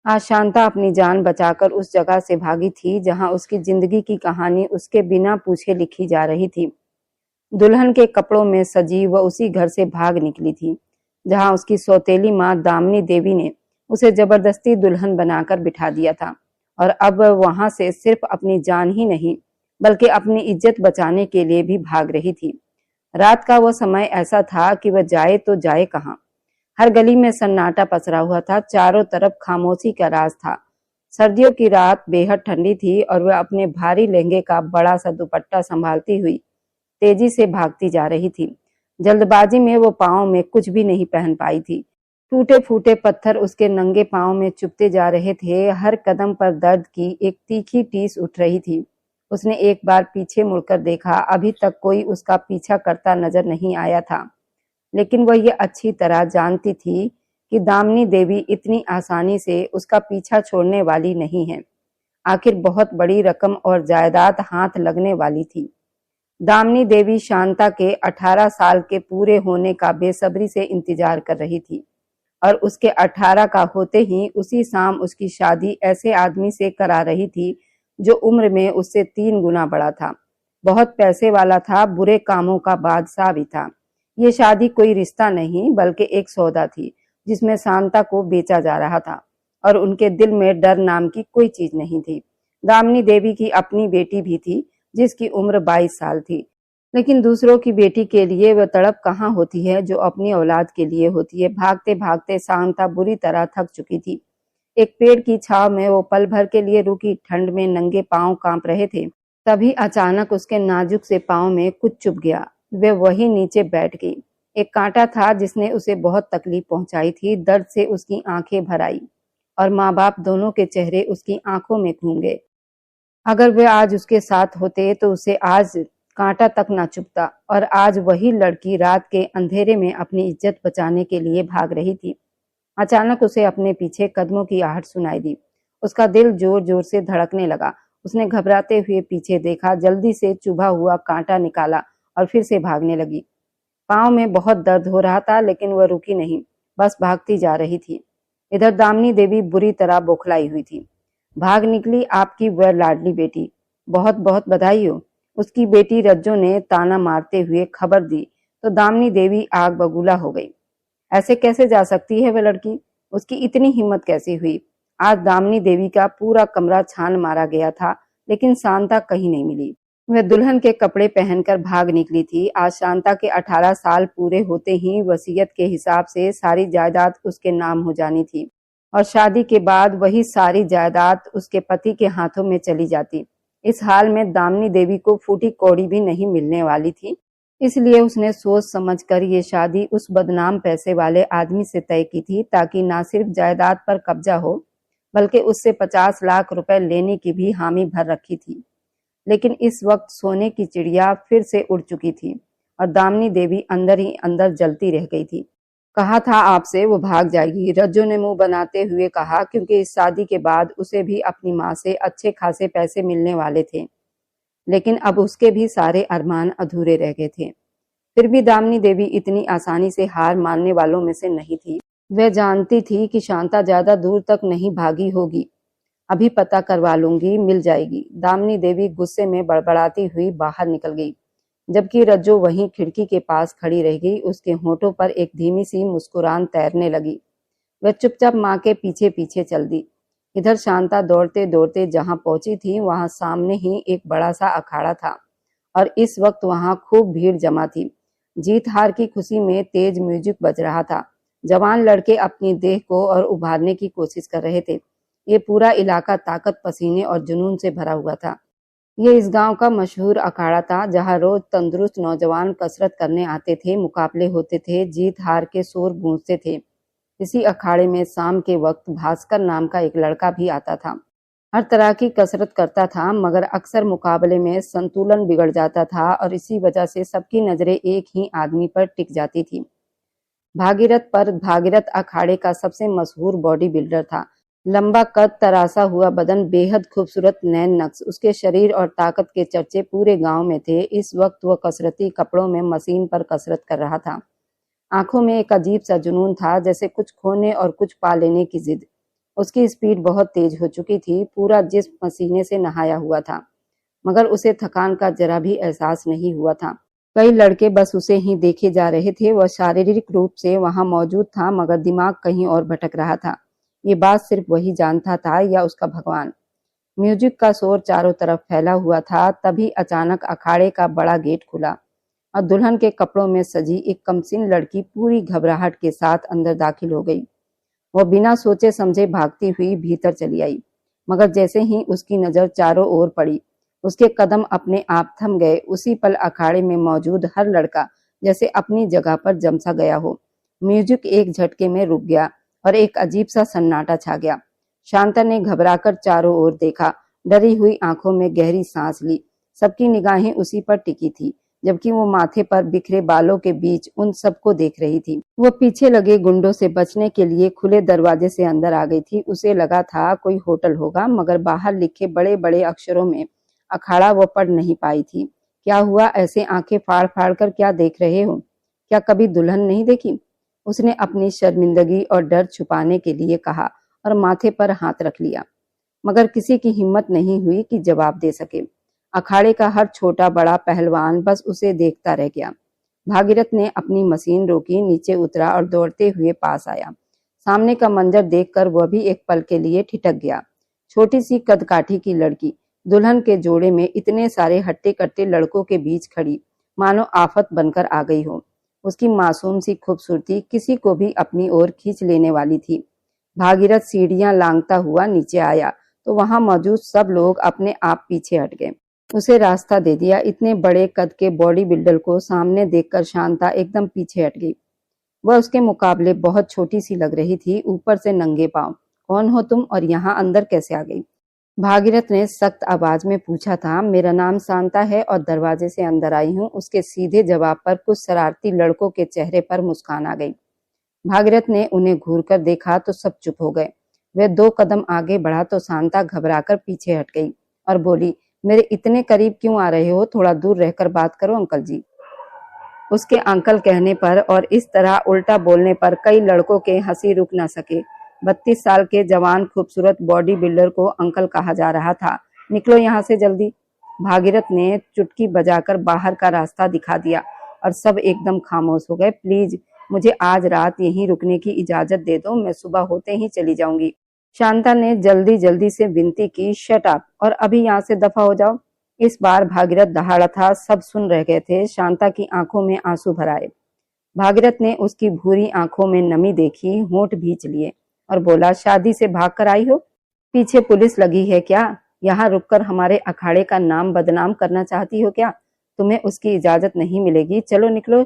आज शांता अपनी जान बचाकर उस जगह से भागी थी जहां उसकी जिंदगी की कहानी उसके बिना पूछे लिखी जा रही थी। दुल्हन के कपड़ों में सजी वह उसी घर से भाग निकली थी जहां उसकी सौतेली माँ दामिनी देवी ने उसे जबरदस्ती दुल्हन बनाकर बिठा दिया था। और अब वह वहां से सिर्फ अपनी जान ही नहीं बल्कि अपनी इज्जत बचाने के लिए भी भाग रही थी। रात का वह समय ऐसा था कि वह जाए तो जाए कहाँ। हर गली में सन्नाटा पसरा हुआ था, चारों तरफ खामोशी का राज था। सर्दियों की रात बेहद ठंडी थी और वह अपने भारी लहंगे का बड़ा सा दुपट्टा संभालती हुई तेजी से भागती जा रही थी। जल्दबाजी में वो पाँव में कुछ भी नहीं पहन पाई थी। टूटे फूटे पत्थर उसके नंगे पाँव में चुभते जा रहे थे। हर कदम पर दर्द की एक तीखी टीस उठ रही थी। उसने एक बार पीछे मुड़कर देखा, अभी तक कोई उसका पीछा करता नजर नहीं आया था। लेकिन वह ये अच्छी तरह जानती थी कि दामिनी देवी इतनी आसानी से उसका पीछा छोड़ने वाली नहीं है। आखिर बहुत बड़ी रकम और जायदाद हाथ लगने वाली थी। दामिनी देवी शांता के 18 साल के पूरे होने का बेसब्री से इंतजार कर रही थी और उसके 18 का होते ही उसी शाम उसकी शादी ऐसे आदमी से करा रही थी जो उम्र में उससे 3 गुना बड़ा था, बहुत पैसे वाला था, बुरे कामों का बादशाह भी था। ये शादी कोई रिश्ता नहीं बल्कि एक सौदा थी जिसमें शांता को बेचा जा रहा था और उनके दिल में डर नाम की कोई चीज नहीं थी। दामिनी देवी की अपनी बेटी भी थी जिसकी उम्र 22 साल थी, लेकिन दूसरों की बेटी के लिए वह तड़प कहाँ होती है जो अपनी औलाद के लिए होती है। भागते भागते शांता बुरी तरह थक चुकी थी। एक पेड़ की छांव में वो पल भर के लिए रुकी। ठंड में नंगे पांव कांप रहे थे। तभी अचानक उसके नाजुक से पांव में कुछ चुभ गया। वे वहीं नीचे बैठ गई। एक कांटा था जिसने उसे बहुत तकलीफ पहुंचाई थी। दर्द से उसकी आंखें भर आई और माँ बाप दोनों के चेहरे उसकी आंखों में घूम गए। अगर वे आज उसके साथ होते तो उसे आज कांटा तक ना चुभता। और आज वही लड़की रात के अंधेरे में अपनी इज्जत बचाने के लिए भाग रही थी। अचानक उसे अपने पीछे कदमों की आहट सुनाई दी। उसका दिल जोर जोर से धड़कने लगा। उसने घबराते हुए पीछे देखा, जल्दी से चुभा हुआ कांटा निकाला और फिर से भागने लगी। पाँव में बहुत दर्द हो रहा था लेकिन वह रुकी नहीं, बस भागती जा रही थी। इधर दामिनी देवी बुरी तरह बौखलाई हुई थी। भाग निकली आपकी वह लाडली बेटी, बहुत बहुत बधाई हो। उसकी बेटी रज्जो ने ताना मारते हुए खबर दी तो दामिनी देवी आग बबूला हो गई। ऐसे कैसे जा सकती है वह लड़की, उसकी इतनी हिम्मत कैसे हुई। आज दामिनी देवी का पूरा कमरा छान मारा गया था लेकिन शांता कहीं नहीं मिली। वह दुल्हन के कपड़े पहनकर भाग निकली थी। आज शांता के 18 साल पूरे होते ही वसीयत के हिसाब से सारी जायदाद उसके नाम हो जानी थी और शादी के बाद वही सारी जायदाद उसके पति के हाथों में चली जाती। इस हाल में दामिनी देवी को फूटी कौड़ी भी नहीं मिलने वाली थी। इसलिए उसने सोच समझकर ये शादी उस बदनाम पैसे वाले आदमी से तय की थी ताकि ना सिर्फ जायदाद पर कब्जा हो बल्कि उससे 50 लाख रुपए लेने की भी हामी भर रखी थी। लेकिन इस वक्त सोने की चिड़िया फिर से उड़ चुकी थी और दामिनी देवी अंदर ही अंदर जलती रह गई थी। कहा था आपसे वो भाग जाएगी, रज्जो ने मुंह बनाते हुए कहा, क्योंकि इस शादी के बाद उसे भी अपनी माँ से अच्छे खासे पैसे मिलने वाले थे। लेकिन अब उसके भी सारे अरमान अधूरे रह गए थे। फिर भी दामिनी देवी इतनी आसानी से हार मानने वालों में से नहीं थी। वह जानती थी कि शांता ज्यादा दूर तक नहीं भागी होगी। अभी पता करवा लूंगी, मिल जाएगी। दामिनी देवी गुस्से में बड़बड़ाती हुई बाहर निकल गई, जबकि रज्जो वहीं खिड़की के पास खड़ी रह गई। उसके होठों पर एक धीमी सी मुस्कुराहट तैरने लगी। वह चुपचाप माँ के पीछे पीछे चल दी। इधर शांता दौड़ते दौड़ते जहां पहुंची थी वहां सामने ही एक बड़ा सा अखाड़ा था और इस वक्त वहां खूब भीड़ जमा थी। जीत हार की खुशी में तेज म्यूजिक बज रहा था। जवान लड़के अपनी देह को और उभारने की कोशिश कर रहे थे। ये पूरा इलाका ताकत, पसीने और जुनून से भरा हुआ था। ये इस गांव का मशहूर अखाड़ा था जहां रोज तंदुरुस्त नौजवान कसरत करने आते थे, मुकाबले होते थे, जीत हार के शोर गूंजते थे। इसी अखाड़े में शाम के वक्त भास्कर नाम का एक लड़का भी आता था। हर तरह की कसरत करता था मगर अक्सर मुकाबले में संतुलन बिगड़ जाता था और इसी वजह से सबकी नजरें एक ही आदमी पर टिक जाती थी। भागीरथ अखाड़े का सबसे मशहूर बॉडी बिल्डर था। लंबा कद, तरासा हुआ बदन, बेहद खूबसूरत नैन नक्श, उसके शरीर और ताकत के चर्चे पूरे गांव में थे। इस वक्त वह कसरती कपड़ों में मशीन पर कसरत कर रहा था। आंखों में एक अजीब सा जुनून था, जैसे कुछ खोने और कुछ पा लेने की जिद। उसकी स्पीड बहुत तेज हो चुकी थी, पूरा जिस्म पसीने से नहाया हुआ था, मगर उसे थकान का जरा भी एहसास नहीं हुआ था। कई लड़के बस उसे ही देखे जा रहे थे। वह शारीरिक रूप से वहां मौजूद था, मगर दिमाग कहीं और भटक रहा था। ये बात सिर्फ वही जानता था या उसका भगवान। म्यूजिक का शोर चारों तरफ फैला हुआ था। तभी अचानक अखाड़े का बड़ा गेट खुला और दुल्हन के कपड़ों में सजी एक कमसीन लड़की पूरी घबराहट के साथ अंदर दाखिल हो गई। वह बिना सोचे समझे भागती हुई भीतर चली आई, मगर जैसे ही उसकी नजर चारों ओर पड़ी, उसके कदम अपने आप थम गए। उसी पल अखाड़े में मौजूद हर लड़का जैसे अपनी जगह पर जम सा गया हो। म्यूजिक एक झटके में रुक गया और एक अजीब सा सन्नाटा छा गया। शांता ने घबराकर चारों ओर देखा, डरी हुई आंखों में गहरी सांस ली। सबकी निगाहें उसी पर टिकी थी, जबकि वो माथे पर बिखरे बालों के बीच उन सबको देख रही थी। वो पीछे लगे गुंडों से बचने के लिए खुले दरवाजे से अंदर आ गई थी। उसे लगा था कोई होटल होगा, मगर बाहर लिखे बड़े बड़े अक्षरों में अखाड़ा वो पढ़ नहीं पाई थी। क्या हुआ, ऐसे आंखें फाड़ फाड़ कर क्या देख रहे हो? क्या कभी दुल्हन नहीं देखी? उसने अपनी शर्मिंदगी और डर छुपाने के लिए कहा और माथे पर हाथ रख लिया, मगर किसी की हिम्मत नहीं हुई कि जवाब दे सके। अखाड़े का हर छोटा बड़ा पहलवान बस उसे देखता रह गया। भागीरथ ने अपनी मशीन रोकी, नीचे उतरा और दौड़ते हुए पास आया। सामने का मंजर देखकर वह भी एक पल के लिए ठिठक गया। छोटी सी कदकाठी की लड़की दुल्हन के जोड़े में इतने सारे हट्टे कट्टे लड़कों के बीच खड़ी, मानो आफत बनकर आ गई हो। उसकी मासूम सी खूबसूरती किसी को भी अपनी ओर खींच लेने वाली थी। भागीरथ सीढ़ियां लांघता हुआ नीचे आया तो वहां मौजूद सब लोग अपने आप पीछे हट गए। उसे रास्ता दे दिया। इतने बड़े कद के बॉडी बिल्डर को सामने देखकर शांता एकदम पीछे हट गई। वह उसके मुकाबले बहुत छोटी सी लग रही थी, ऊपर से नंगे पांव। कौन हो तुम और यहाँ अंदर कैसे आ गई? भागीरथ ने सख्त आवाज में पूछा था। मेरा नाम शांता है और दरवाजे से अंदर आई हूँ। उसके सीधे जवाब पर कुछ शरारती लड़कों के चेहरे पर मुस्कान आ गई। भागीरथ ने उन्हें घूरकर देखा तो सब चुप हो गए। वह 2 कदम आगे बढ़ा तो शांता घबराकर पीछे हट गई और बोली, मेरे इतने करीब क्यों आ रहे हो? थोड़ा दूर रहकर बात करो अंकल जी। उसके अंकल कहने पर और इस तरह उल्टा बोलने पर कई लड़कों के हंसी रुक न सके। 32 साल के जवान खूबसूरत बॉडी बिल्डर को अंकल कहा जा रहा था। निकलो यहाँ से जल्दी। भागीरथ ने चुटकी बजाकर बाहर का रास्ता दिखा दिया और सब एकदम खामोश हो गए। प्लीज मुझे आज रात यहीं रुकने की इजाजत दे दो, मैं सुबह होते ही चली जाऊंगी। शांता ने जल्दी जल्दी से विनती की, शट अप और अभी यहाँ से दफा हो जाओ। इस बार भागीरथ दहाड़ा था। सब सुन रह गए थे। शांता की आंखों में आंसू भर आए। भागीरथ ने उसकी भूरी आंखों में नमी देखी, होंठ भींच लिए और बोला, शादी से भाग कर आई हो? पीछे पुलिस लगी है क्या? यहाँ रुककर हमारे अखाड़े का नाम बदनाम करना चाहती हो क्या? तुम्हें उसकी इजाजत नहीं मिलेगी, चलो निकलो।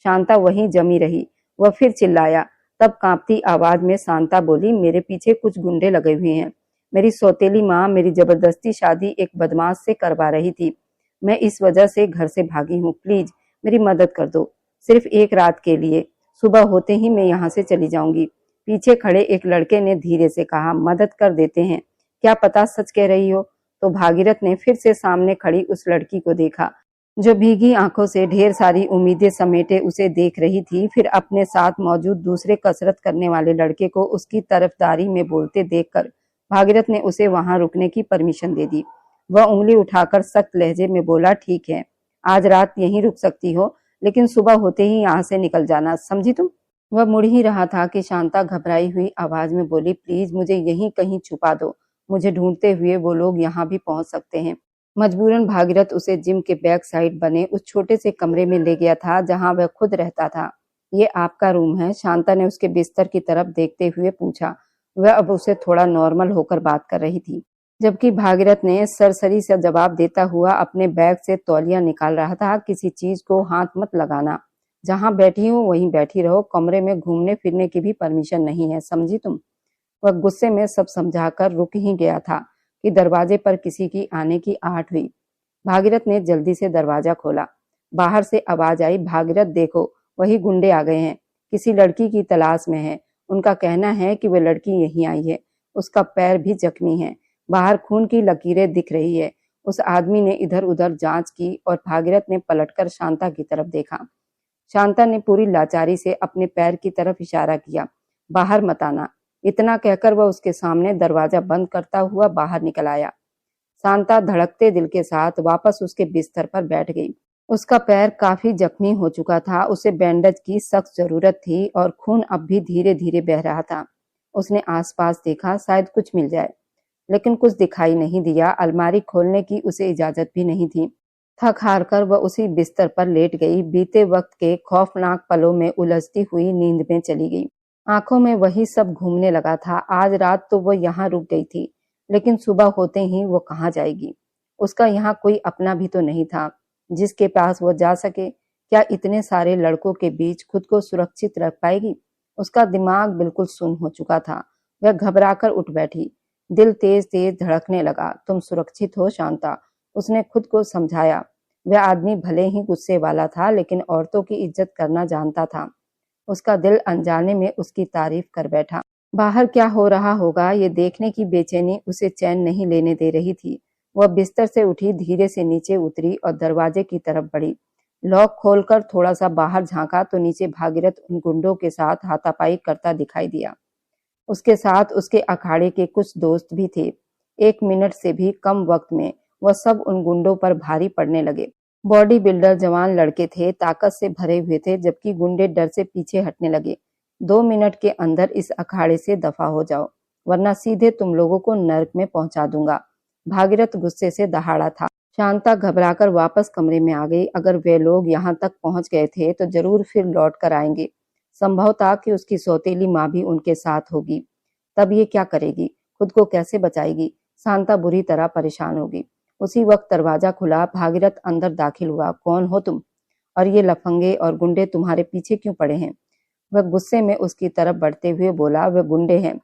शांता वहीं जमी रही। वह फिर चिल्लाया। तब कांपती आवाज में शांता बोली, मेरे पीछे कुछ गुंडे लगे हुए हैं। मेरी सौतेली माँ मेरी जबरदस्ती शादी एक बदमाश से करवा रही थी। मैं इस वजह से घर से भागी हूँ। प्लीज मेरी मदद कर दो, सिर्फ एक रात के लिए। सुबह होते ही मैं यहाँ से चली जाऊंगी। पीछे खड़े एक लड़के ने धीरे से कहा, मदद कर देते हैं, क्या पता सच कह रही हो। तो भागीरथ ने फिर से सामने खड़ी उस लड़की को देखा, जो भीगी आंखों से ढेर सारी उम्मीदें समेटे उसे देख रही थी। फिर अपने साथ मौजूद दूसरे कसरत करने वाले लड़के को उसकी तरफदारी में बोलते देखकर भागीरथ ने उसे वहां रुकने की परमिशन दे दी। वह उंगली उठाकर सख्त लहजे में बोला, ठीक है, आज रात यहीं रुक सकती हो, लेकिन सुबह होते ही यहाँ से निकल जाना, समझी तुम? वह मुड़ ही रहा था कि शांता घबराई हुई आवाज में बोली, प्लीज मुझे यहीं कहीं छुपा दो, मुझे ढूंढते हुए वो लोग यहाँ भी पहुंच सकते हैं। मजबूरन भागीरथ उसे जिम के बैक साइड बने उस छोटे से कमरे में ले गया था जहां वह खुद रहता था। ये आपका रूम है? शांता ने उसके बिस्तर की तरफ देखते हुए पूछा। वह अब उसे थोड़ा नॉर्मल होकर बात कर रही थी, जबकि भागीरथ ने सरसरी से जवाब देता हुआ अपने बैग से तौलिया निकाल रहा था। किसी चीज को हाथ मत लगाना, जहां बैठी हो वहीं बैठी रहो, कमरे में घूमने फिरने की भी परमिशन नहीं है, समझी तुम? वह गुस्से में सब समझाकर रुक ही गया था कि दरवाजे पर किसी की आने की आहट हुई। भागीरथ ने जल्दी से दरवाजा खोला। बाहर से आवाज आई, भागीरथ देखो, वही गुंडे आ गए हैं, किसी लड़की की तलाश में है। उनका कहना है कि वह लड़की यहीं आई है, उसका पैर भी जख्मी है, बाहर खून की लकीरें दिख रही है। उस आदमी ने इधर उधर जांच की और भागीरथ ने पलटकर शांता की तरफ देखा। शांता ने पूरी लाचारी से अपने पैर की तरफ इशारा किया, बाहर मत आना। इतना कहकर वह उसके सामने दरवाजा बंद करता हुआ बाहर निकल आया। शांता धड़कते दिल के साथ वापस उसके बिस्तर पर बैठ गई। उसका पैर काफी जख्मी हो चुका था, उसे बैंडेज की सख्त जरूरत थी और खून अब भी धीरे धीरे बह रहा था। उसने आसपास देखा, शायद कुछ मिल जाए, लेकिन कुछ दिखाई नहीं दिया। अलमारी खोलने की उसे इजाजत भी नहीं थी। थक हार कर वह उसी बिस्तर पर लेट गई। बीते वक्त के खौफनाक पलों में उलझती हुई नींद में चली गई। आंखों में वही सब घूमने लगा था। आज रात तो वह यहाँ रुक गई थी, लेकिन सुबह होते ही वो कहाँ जाएगी? उसका यहाँ कोई अपना भी तो नहीं था जिसके पास वो जा सके। क्या इतने सारे लड़कों के बीच खुद को सुरक्षित रख पाएगी? उसका दिमाग बिल्कुल सुन्न हो चुका था। वह घबराकर उठ बैठी। दिल तेज तेज धड़कने लगा। तुम सुरक्षित हो शांता, उसने खुद को समझाया। वह आदमी भले ही गुस्से वाला था, लेकिन औरतों की इज्जत करना जानता था। उसका दिल अनजाने में उसकी तारीफ कर बैठा। बाहर क्या हो रहा होगा ये देखने की बेचैनी उसे चैन नहीं लेने दे रही थी। वह बिस्तर से उठी, धीरे से नीचे उतरी और दरवाजे की तरफ बढ़ी। लॉक खोलकर थोड़ा सा बाहर झांका तो नीचे भागीरथ उन गुंडों के साथ हाथापाई करता दिखाई दिया। उसके साथ उसके अखाड़े के कुछ दोस्त भी थे। 1 मिनट से भी कम वक्त में वह सब उन गुंडों पर भारी पड़ने लगे। बॉडी बिल्डर जवान लड़के थे, ताकत से भरे हुए थे, जबकि गुंडे डर से पीछे हटने लगे। 2 मिनट के अंदर इस अखाड़े से दफा हो जाओ, वरना सीधे तुम लोगों को नर्क में पहुंचा दूंगा। भागीरथ गुस्से से दहाड़ा था। शांता घबराकर वापस कमरे में आ गई। अगर वे लोग यहाँ तक पहुंच गए थे तो जरूर फिर लौट कर आएंगे। संभव था कि उसकी सौतेली माँ भी उनके साथ होगी। तब ये क्या करेगी? खुद को कैसे बचाएगी? शांता बुरी तरह परेशान होगी। उसी वक्त दरवाजा खुला। भागीरथ अंदर दाखिल हुआ। कौन हो तुम? और ये लफंगे और गुंडे तुम्हारे पीछे क्यों पड़े हैं? वह गुस्से में उसकी तरफ बढ़ते हुए बोला, वे गुंडे हैं।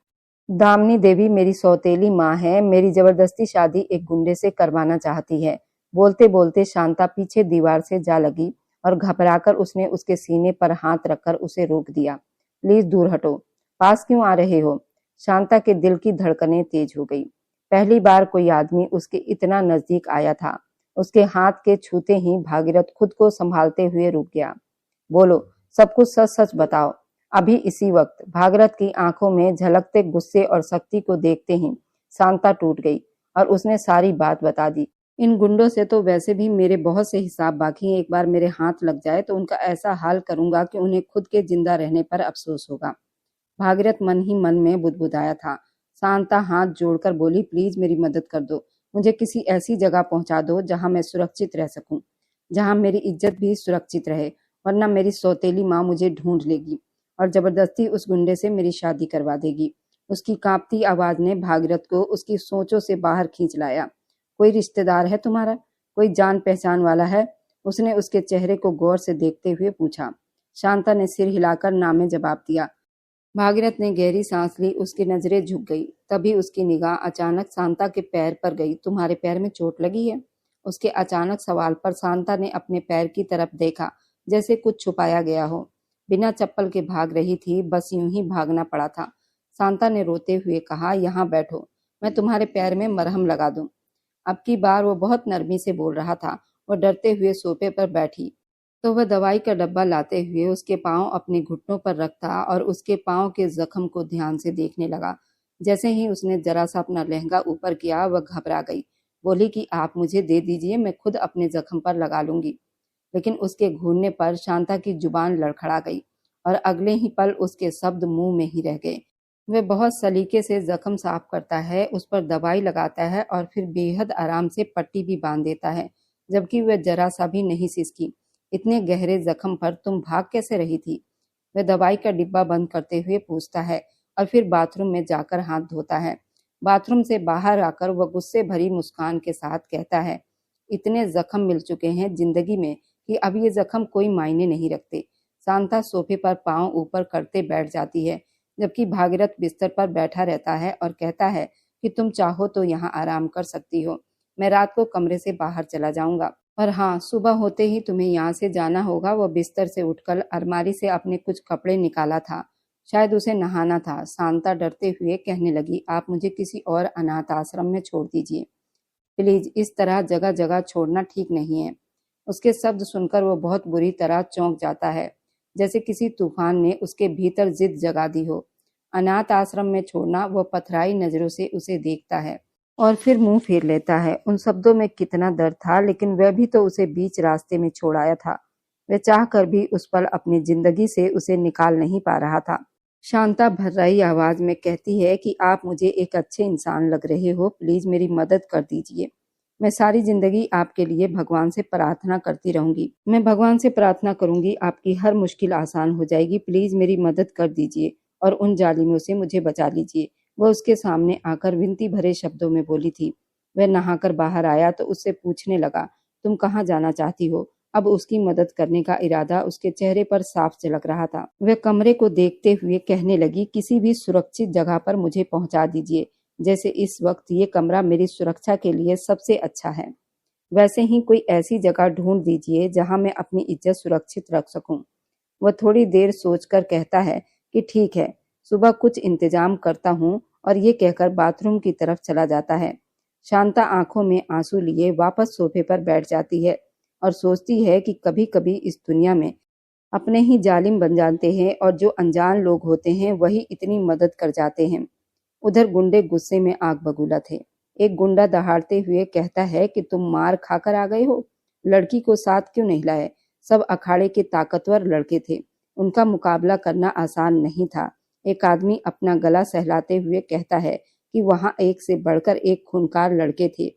दामिनी देवी मेरी सौतेली माँ है। मेरी जबरदस्ती शादी एक गुंडे से करवाना चाहती है। बोलते बोलते शांता पीछे दीवार से जा लगी और घबराकर उसने उसके सीने पर हाथ रखकर उसे रोक दिया। प्लीज दूर हटो। पास क्यों आ रहे हो? शांता के दिल की धड़कनें तेज हो गई। पहली बार कोई आदमी उसके इतना नजदीक आया था। उसके हाथ के छूते ही भागीरथ खुद को संभालते हुए रुक गया। बोलो, सब कुछ सच सच बताओ। अभी इसी वक्त भागीरथ की आंखों में झलकते गुस्से और शक्ति को देखते ही शांता टूट गई और उसने सारी बात बता दी। इन गुंडों से तो वैसे भी मेरे बहुत से हिसाब बाकी हैं। एक बार मेरे हाथ लग जाए तो उनका ऐसा हाल करूंगा कि उन्हें खुद के जिंदा रहने पर अफसोस होगा। भागीरथ मन ही मन में बुदबुदाया था। शांता हाथ जोड़कर बोली, प्लीज मेरी मदद कर दो। मुझे किसी ऐसी जगह पहुंचा दो जहां मैं सुरक्षित रह सकूं, जहां मेरी इज्जत भी सुरक्षित रहे, वरना मेरी सौतेली माँ मुझे ढूंढ लेगी और जबरदस्ती उस गुंडे से मेरी शादी करवा देगी। उसकी कांपती आवाज ने भागीरथ को उसकी सोचों से बाहर खींच लाया। कोई रिश्तेदार है तुम्हारा? कोई जान पहचान वाला है? उसने उसके चेहरे को गौर से देखते हुए पूछा। शांता ने सिर हिलाकर ना में जवाब दिया। भागीरथ ने गहरी सांस ली। उसकी नजरें झुक गई। तभी उसकी निगाह अचानक शांता के पैर पर गई। तुम्हारे पैर में चोट लगी है? उसके अचानक सवाल पर शांता ने अपने पैर की तरफ देखा, जैसे कुछ छुपाया गया हो। बिना चप्पल के भाग रही थी, बस यूं ही भागना पड़ा था। शांता ने रोते हुए कहा, यहाँ बैठो, मैं तुम्हारे पैर में मरहम लगा दूं। अब की बार वो बहुत नरमी से बोल रहा था। वो डरते हुए सोफे पर बैठी तो वह दवाई का डब्बा लाते हुए उसके पांव अपने घुटनों पर रखता और उसके पांव के जख्म को ध्यान से देखने लगा। जैसे ही उसने जरा सा अपना लहंगा ऊपर किया, वह घबरा गई। बोली कि आप मुझे दे दीजिए, मैं खुद अपने जख्म पर लगा लूंगी। लेकिन उसके घूरने पर शांता की जुबान लड़खड़ा गई और अगले ही पल उसके शब्द मुंह में ही रह गए। वह बहुत सलीके से जख्म साफ करता है, उस पर दवाई लगाता है और फिर बेहद आराम से पट्टी भी बांध देता है, जबकि वह जरा सा भी नहीं सिसकी। इतने गहरे जख्म पर तुम भाग कैसे रही थी? वह दवाई का डिब्बा बंद करते हुए पूछता है और फिर बाथरूम में जाकर हाथ धोता है। बाथरूम से बाहर आकर वह गुस्से भरी मुस्कान के साथ कहता है, इतने जख्म मिल चुके हैं जिंदगी में कि अब ये जख्म कोई मायने नहीं रखते। शांता सोफे पर पांव ऊपर करते बैठ जाती है, जबकि भागीरथ बिस्तर पर बैठा रहता है और कहता है कि तुम चाहो तो यहाँ आराम कर सकती हो, मैं रात को कमरे से बाहर चला जाऊंगा, और हाँ, सुबह होते ही तुम्हें यहाँ से जाना होगा। वह बिस्तर से उठकर अलमारी से अपने कुछ कपड़े निकाला था, शायद उसे नहाना था। शांता डरते हुए कहने लगी, आप मुझे किसी और अनाथ आश्रम में छोड़ दीजिए प्लीज, इस तरह जगह जगह छोड़ना ठीक नहीं है। उसके शब्द सुनकर वो बहुत बुरी तरह चौंक जाता है, जैसे किसी तूफान ने उसके भीतर जिद जगा दी हो। अनाथ आश्रम में छोड़ना। वह पथराई नजरों से उसे देखता है और फिर मुंह फेर लेता है। उन शब्दों में कितना दर्द था, लेकिन वह भी तो उसे बीच रास्ते में छोड़ आया था। वह चाह कर भी उस पल अपनी जिंदगी से उसे निकाल नहीं पा रहा था। शांता भर्राई आवाज में कहती है कि आप मुझे एक अच्छे इंसान लग रहे हो, प्लीज मेरी मदद कर दीजिए। मैं सारी जिंदगी आपके लिए भगवान से प्रार्थना करती रहूंगी। मैं भगवान से प्रार्थना करूंगी, आपकी हर मुश्किल आसान हो जाएगी। प्लीज मेरी मदद कर दीजिए और उन जालिमों से मुझे बचा लीजिए। वह उसके सामने आकर विनती भरे शब्दों में बोली थी। वह नहाकर बाहर आया तो उससे पूछने लगा, तुम कहाँ जाना चाहती हो? अब उसकी मदद करने का इरादा उसके चेहरे पर साफ झलक रहा था। वह कमरे को देखते हुए कहने लगी, किसी भी सुरक्षित जगह पर मुझे पहुंचा दीजिए, जैसे इस वक्त ये कमरा मेरी सुरक्षा के लिए सबसे अच्छा है। वैसे ही कोई ऐसी जगह ढूंढ दीजिए जहां मैं अपनी इज्जत सुरक्षित रख सकूं। वह थोड़ी देर सोचकर कहता है कि ठीक है, सुबह कुछ इंतजाम करता हूँ, और ये कहकर बाथरूम की तरफ चला जाता है। शांता आंखों में आंसू लिए वापस सोफे पर बैठ जाती है और सोचती है कि कभी कभी इस दुनिया में अपने ही जालिम बन जाते हैं और जो अनजान लोग होते हैं वही इतनी मदद कर जाते हैं। उधर गुंडे गुस्से में आग बबूला थे। एक गुंडा दहाड़ते हुए कहता है कि तुम मार खाकर आ गए हो, लड़की को साथ क्यों नहीं लाए? सब अखाड़े के ताकतवर लड़के थे, उनका मुकाबला करना आसान नहीं था। एक आदमी अपना गला सहलाते हुए कहता है कि वहां एक से बढ़कर एक खूंखार लड़के थे।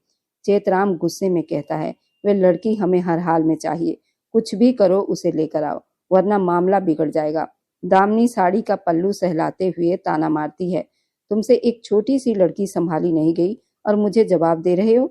चेतराम गुस्से में कहता है, वे लड़की हमें हर हाल में चाहिए, कुछ भी करो उसे लेकर आओ, वरना मामला बिगड़ जाएगा। दामिनी साड़ी का पल्लू सहलाते हुए ताना मारती है, तुमसे एक छोटी सी लड़की संभाली नहीं गई और मुझे जवाब दे रहे हो?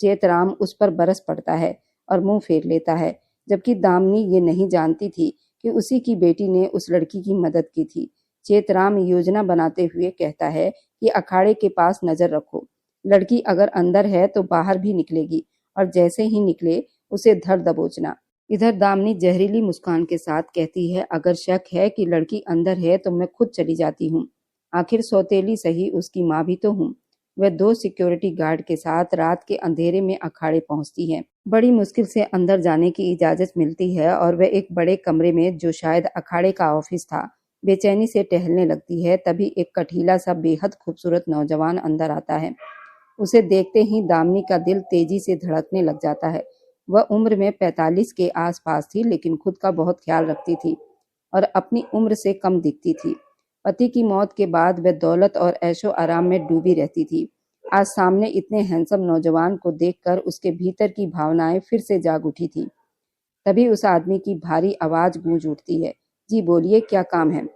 चेतराम उस पर बरस पड़ता है और मुंह फेर लेता है, जबकि दामिनी ये नहीं जानती थी कि उसी की बेटी ने उस लड़की की मदद की थी। चेतराम योजना बनाते हुए कहता है कि अखाड़े के पास नजर रखो, लड़की अगर अंदर है तो बाहर भी निकलेगी, और जैसे ही निकले उसे धर दबोचना। इधर दामिनी जहरीली मुस्कान के साथ कहती है, अगर शक है कि लड़की अंदर है तो मैं खुद चली जाती हूँ, आखिर सौतेली सही उसकी माँ भी तो हूँ। वह 2 सिक्योरिटी गार्ड के साथ रात के अंधेरे में अखाड़े पहुंचती है। बड़ी मुश्किल से अंदर जाने की इजाजत मिलती है और वह एक बड़े कमरे में, जो शायद अखाड़े का ऑफिस था, बेचैनी से टहलने लगती है। तभी एक कठीला सा बेहद खूबसूरत नौजवान अंदर आता है। उसे देखते ही दामिनी का दिल तेजी से धड़कने लग जाता है। वह उम्र में 45 के आसपास थी, लेकिन खुद का बहुत ख्याल रखती थी और अपनी उम्र से कम दिखती थी। पति की मौत के बाद वह दौलत और ऐशो आराम में डूबी रहती थी। आज सामने इतने हैंडसम नौजवान को देखकर उसके भीतर की भावनाएं फिर से जाग उठी थी। तभी उस आदमी की भारी आवाज गूंज उठती है, जी बोलिए, क्या काम है?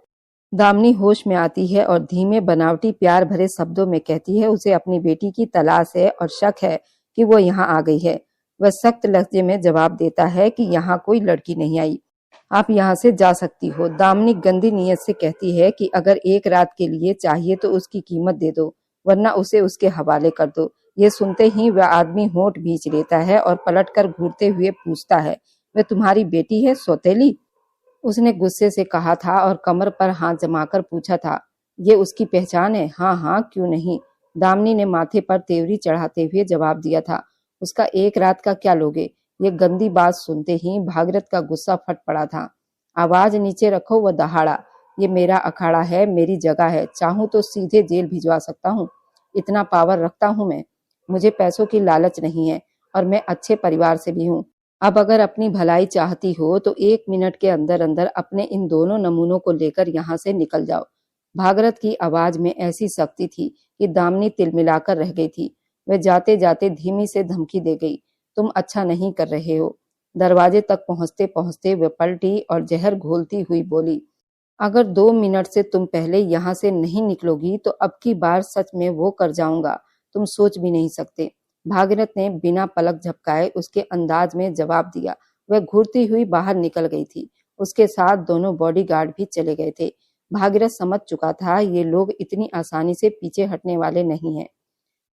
दामिनी होश में आती है और धीमे बनावटी प्यार भरे शब्दों में कहती है, उसे अपनी बेटी की तलाश है और शक है कि वो यहाँ आ गई है। वह सख्त लहजे में जवाब देता है कि यहाँ कोई लड़की नहीं आई, आप यहाँ से जा सकती हो। दामिनी गंदी नीयत से कहती है कि अगर एक रात के लिए चाहिए तो उसकी कीमत दे दो, वरना उसे उसके हवाले कर दो। ये सुनते ही वह आदमी होंठ भींच लेता है और पलटकर घूरते हुए पूछता है, वह तुम्हारी बेटी है सौतेली? उसने गुस्से से कहा था और कमर पर हाथ जमाकर पूछा था, ये उसकी पहचान है? हाँ हाँ, क्यों नहीं, दामिनी ने माथे पर तेवरी चढ़ाते हुए जवाब दिया था। उसका एक रात का क्या लोगे? ये गंदी बात सुनते ही भागीरथ का गुस्सा फट पड़ा था। आवाज नीचे रखो, वह दहाड़ा, ये मेरा अखाड़ा है, मेरी जगह है, चाहूं तो सीधे जेल भिजवा सकता हूँ, इतना पावर रखता हूँ मैं। मुझे पैसों की लालच नहीं है और मैं अच्छे परिवार से भी हूँ। अब अगर अपनी भलाई चाहती हो तो 1 मिनट के अंदर अंदर अपने इन दोनों नमूनों को लेकर यहाँ से निकल जाओ। भागीरथ की आवाज में ऐसी सख्ती थी कि दामिनी तिलमिलाकर रह गई थी। वह जाते जाते धीमी से धमकी दे गई, तुम अच्छा नहीं कर रहे हो। दरवाजे तक पहुंचते पहुंचते वह पलटी और जहर घोलती हुई बोली, अगर 2 मिनट से तुम पहले यहाँ से नहीं निकलोगी तो अब की बार सच में वो कर जाऊंगा, तुम सोच भी नहीं सकते। भागीरथ ने बिना पलक झपकाए उसके अंदाज में जवाब दिया। वह घूरती हुई बाहर निकल गई थी। उसके साथ दोनों बॉडीगार्ड भी चले गए थे। भागीरथ समझ चुका था ये लोग इतनी आसानी से पीछे हटने वाले नहीं हैं।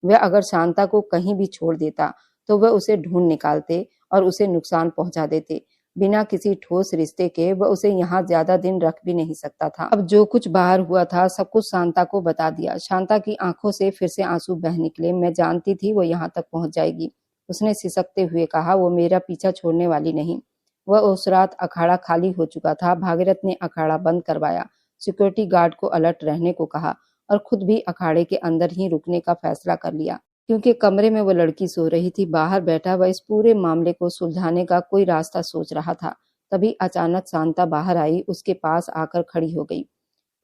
वह अगर शांता को कहीं भी छोड़ देता तो वह उसे ढूंढ निकालते और उसे नुकसान पहुंचा देते। बिना किसी ठोस रिश्ते के वह उसे यहाँ ज्यादा दिन रख भी नहीं सकता था। अब जो कुछ बाहर हुआ था सब कुछ शांता को बता दिया। शांता की आंखों से फिर से आंसू बह निकले। मैं जानती थी वो यहाँ तक पहुंच जाएगी, उसने सिसकते हुए कहा। वो मेरा पीछा छोड़ने वाली नहीं। वह उस रात अखाड़ा खाली हो चुका था। भागीरथ ने अखाड़ा बंद करवाया। सिक्योरिटी गार्ड को अलर्ट रहने को कहा और खुद भी अखाड़े के अंदर ही रुकने का फैसला कर लिया। क्योंकि कमरे में वो लड़की सो रही थी, बाहर बैठा वह इस पूरे मामले को सुलझाने का कोई रास्ता सोच रहा था। तभी अचानक शांता बाहर आई, उसके पास आकर खड़ी हो गई।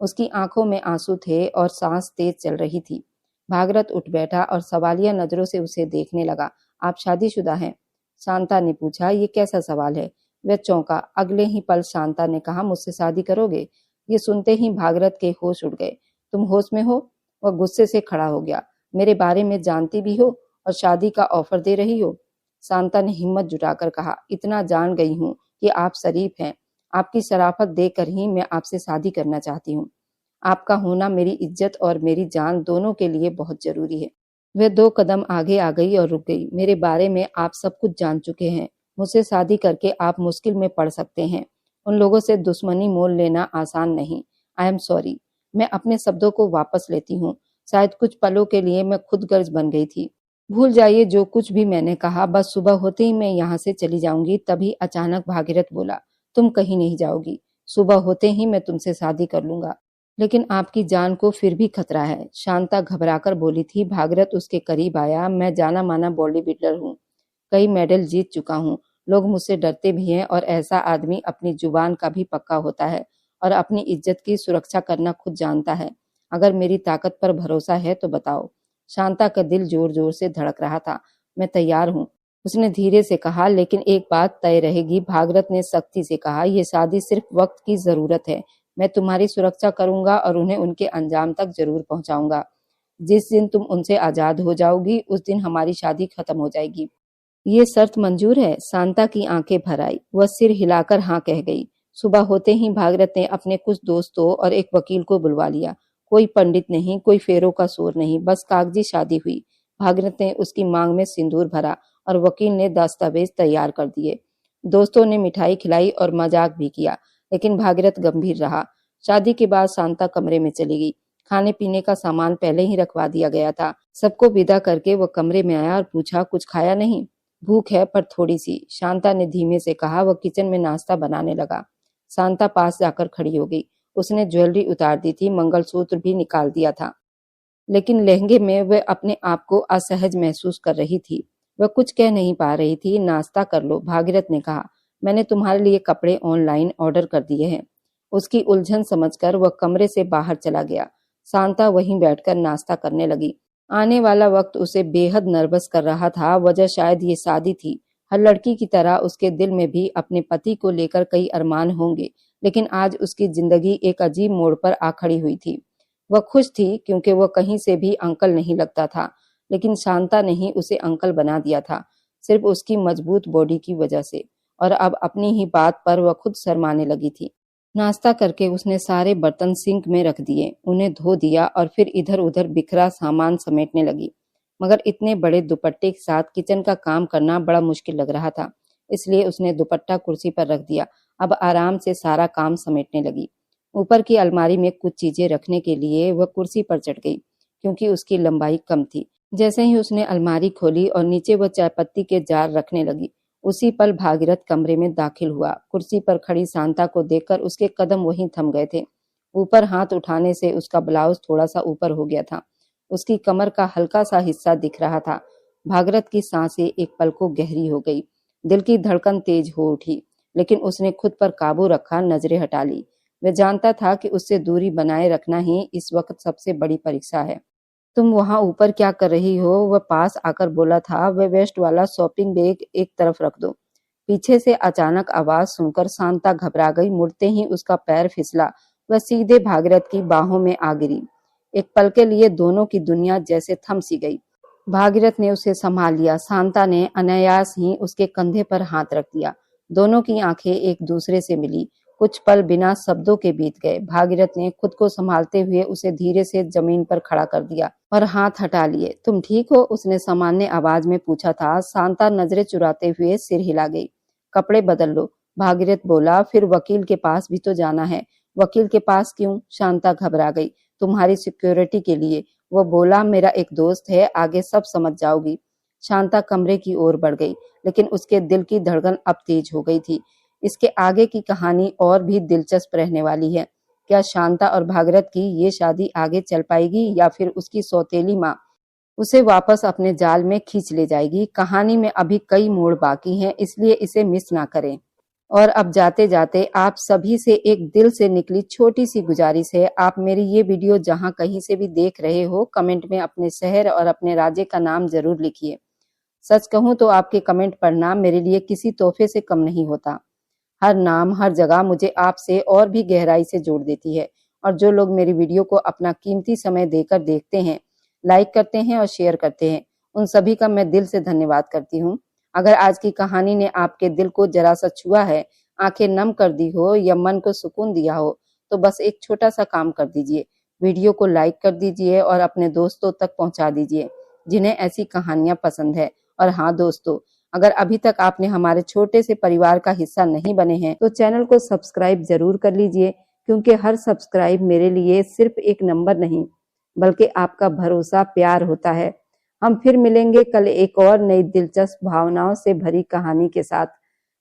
उसकी आंखों में आंसू थे और सांस तेज चल रही थी। भागरथ उठ बैठा और सवालिया नजरों से उसे देखने लगा। आप शादीशुदा हैं? शांता ने पूछा। ये कैसा सवाल है? वह चौंका। अगले ही पल शांता ने कहा, मुझसे शादी करोगे? ये सुनते ही भागरथ के होश उड़ गए। तुम होश में हो? वह गुस्से से खड़ा हो गया। मेरे बारे में जानती भी हो और शादी का ऑफर दे रही हो? शांता ने हिम्मत जुटाकर कहा, इतना जान गई हूँ कि आप शरीफ हैं। आपकी शराफत देखकर ही मैं आपसे शादी करना चाहती हूँ। आपका होना मेरी इज्जत और मेरी जान दोनों के लिए बहुत जरूरी है। वह 2 कदम आगे आ गई और रुक गई। मेरे बारे में आप सब कुछ जान चुके हैं। मुझसे शादी करके आप मुश्किल में पड़ सकते हैं। उन लोगों से दुश्मनी मोल लेना आसान नहीं। I am sorry. मैं अपने शब्दों को वापस लेती हूँ। शायद कुछ पलों के लिए मैं खुद गर्ज बन गई थी। भूल जाइए जो कुछ भी मैंने कहा। बस सुबह होते ही मैं यहाँ से चली जाऊंगी। तभी अचानक भागीरथ बोला, तुम कहीं नहीं जाओगी। सुबह होते ही मैं तुमसे शादी कर लूंगा। लेकिन आपकी जान को फिर भी खतरा है, शांता घबराकर बोली थी। भागीरथ उसके करीब आया। मैं जाना माना बॉडी बिल्डर हूँ, कई मेडल जीत चुका हूँ। लोग मुझसे डरते भी हैं और ऐसा आदमी अपनी जुबान का भी पक्का होता है और अपनी इज्जत की सुरक्षा करना खुद जानता है। अगर मेरी ताकत पर भरोसा है तो बताओ। शांता का दिल जोर जोर से धड़क रहा था। मैं तैयार हूँ, उसने धीरे से कहा, लेकिन एक बात तय रहेगी। भागीरथ ने सख्ती से कहा, यह शादी सिर्फ वक्त की जरूरत है। मैं तुम्हारी सुरक्षा करूंगा और उन्हें उनके अंजाम तक जरूर पहुंचाऊंगा। जिस दिन तुम उनसे आजाद हो जाओगी उस दिन हमारी शादी खत्म हो जाएगी। ये शर्त मंजूर है? शांता की आंखें भर आई। वह सिर हिलाकर हाँ कह गई। सुबह होते ही भागीरथ ने अपने कुछ दोस्तों और एक वकील को बुलवा लिया। कोई पंडित नहीं, कोई फेरों का शोर नहीं, बस कागजी शादी हुई। भागीरथ ने उसकी मांग में सिंदूर भरा और वकील ने दस्तावेज तैयार कर दिए। दोस्तों ने मिठाई खिलाई और मजाक भी किया, लेकिन भागीरथ गंभीर रहा। शादी के बाद शांता कमरे में चली गई। खाने पीने का सामान पहले ही रखवा दिया गया था। सबको विदा करके वह कमरे में आया और पूछा, कुछ खाया नहीं? भूख है पर थोड़ी सी, शांता ने धीमे से कहा। वह किचन में नाश्ता बनाने लगा। शांता पास जाकर खड़ी हो गई। उसने ज्वेलरी उतार दी थी, मंगलसूत्र भी निकाल दिया था, लेकिन लहंगे में वह अपने आप को असहज महसूस कर रही थी। वह कुछ कह नहीं पा रही थी। नाश्ता कर लो, भागीरथ ने कहा। मैंने तुम्हारे लिए कपड़े ऑनलाइन ऑर्डर कर दिए हैं। उसकी उलझन समझकर वह कमरे से बाहर चला गया। शांता वहीं बैठकर नाश्ता करने लगी। आने वाला वक्त उसे बेहद नर्वस कर रहा था। वजह शायद ये शादी थी। हर लड़की की तरह उसके दिल में भी अपने पति को लेकर कई अरमान होंगे, लेकिन आज उसकी जिंदगी एक अजीब मोड़ पर आ खड़ी हुई थी। वह खुश थी क्योंकि वह कहीं से भी अंकल नहीं लगता था, लेकिन शांता ने ही उसे अंकल बना दिया था, सिर्फ उसकी मजबूत बॉडी की वजह से। और अब अपनी ही बात पर वह खुद शर्माने लगी थी। नाश्ता करके उसने सारे बर्तन सिंक में रख दिए, उन्हें धो दिया और फिर इधर उधर बिखरा सामान समेटने लगी। मगर इतने बड़े दुपट्टे के साथ किचन का काम करना बड़ा मुश्किल लग रहा था, इसलिए उसने दुपट्टा कुर्सी पर रख दिया। अब आराम से सारा काम समेटने लगी। ऊपर की अलमारी में कुछ चीजें रखने के लिए वह कुर्सी पर चढ़ गई, क्योंकि उसकी लंबाई कम थी। जैसे ही उसने अलमारी खोली और नीचे वह चायपत्ती के जार रखने लगी, उसी पल भागीरथ कमरे में दाखिल हुआ। कुर्सी पर खड़ी शांता को देखकर उसके कदम वहीं थम गए थे। ऊपर हाथ उठाने से उसका ब्लाउज थोड़ा सा ऊपर हो गया था। उसकी कमर का हल्का सा हिस्सा दिख रहा था। भागीरथ की सांसें एक पल को गहरी हो गई। दिल की धड़कन तेज हो उठी, लेकिन उसने खुद पर काबू रखा, नजरें हटा ली। वह जानता था कि उससे दूरी बनाए रखना ही इस वक्त सबसे बड़ी परीक्षा है। तुम वहां ऊपर क्या कर रही हो? वह पास आकर बोला था। वह वेस्ट वाला शॉपिंग बैग एक तरफ रख दो। पीछे से अचानक आवाज सुनकर शांता घबरा गई। मुड़ते ही उसका पैर फिसला। वह सीधे भागीरथ की बाहों में आ गिरी। एक पल के लिए दोनों की दुनिया जैसे थम सी गई। भागीरथ ने उसे संभाल लिया। शांता ने अनायास ही उसके कंधे पर हाथ रख दिया। दोनों की आंखें एक दूसरे से मिली। कुछ पल बिना शब्दों के बीत गए। भागीरथ ने खुद को संभालते हुए उसे धीरे से जमीन पर खड़ा कर दिया और हाथ हटा लिए। तुम ठीक हो? उसने सामान्य आवाज में पूछा था। शांता नजरें चुराते हुए सिर हिला गई। कपड़े बदल लो, भागीरथ बोला। फिर वकील के पास भी तो जाना है। वकील के पास क्यों? शांता घबरा गई। तुम्हारी सिक्योरिटी के लिए, वो बोला। मेरा एक दोस्त है, आगे सब समझ जाओगी। शांता कमरे की ओर बढ़ गई, लेकिन उसके दिल की धड़कन अब तेज हो गई थी। इसके आगे की कहानी और भी दिलचस्प रहने वाली है। क्या शांता और भागीरथ की ये शादी आगे चल पाएगी या फिर उसकी सौतेली माँ उसे वापस अपने जाल में खींच ले जाएगी। कहानी में अभी कई मोड़ बाकी हैं, इसलिए इसे मिस ना करें। और अब जाते जाते आप सभी से एक दिल से निकली छोटी सी गुजारिश है, आप मेरी ये वीडियो जहां कहीं से भी देख रहे हो, कमेंट में अपने शहर और अपने राज्य का नाम जरूर लिखिए। सच कहूं तो आपके कमेंट पढ़ना मेरे लिए किसी तोहफे से कम नहीं होता। हर नाम, हर जगह मुझे आपसे और भी गहराई से जोड़ देती है। और जो लोग मेरी वीडियो को अपना कीमती समय देकर देखते हैं, लाइक करते हैं और शेयर करते हैं, उन सभी का मैं दिल से धन्यवाद करती हूँ। अगर आज की कहानी ने आपके दिल को जरा सा छुआ है, आंखें नम कर दी हो या मन को सुकून दिया हो, तो बस एक छोटा सा काम कर दीजिए, वीडियो को लाइक कर दीजिए और अपने दोस्तों तक पहुंचा दीजिए जिन्हें ऐसी कहानियां पसंद है। और हाँ दोस्तों, अगर अभी तक आपने हमारे छोटे से परिवार का हिस्सा नहीं बने हैं तो चैनल को सब्सक्राइब जरूर कर लीजिए, क्योंकि हर सब्सक्राइब मेरे लिए सिर्फ एक नंबर नहीं बल्कि आपका भरोसा, प्यार होता है। हम फिर मिलेंगे कल एक और नई दिलचस्प भावनाओं से भरी कहानी के साथ।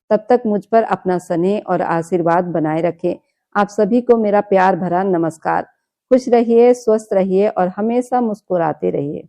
तब तक मुझ पर अपना स्नेह और आशीर्वाद बनाए रखें। आप सभी को मेरा प्यार भरा नमस्कार। खुश रहिए, स्वस्थ रहिए और हमेशा मुस्कुराते रहिए।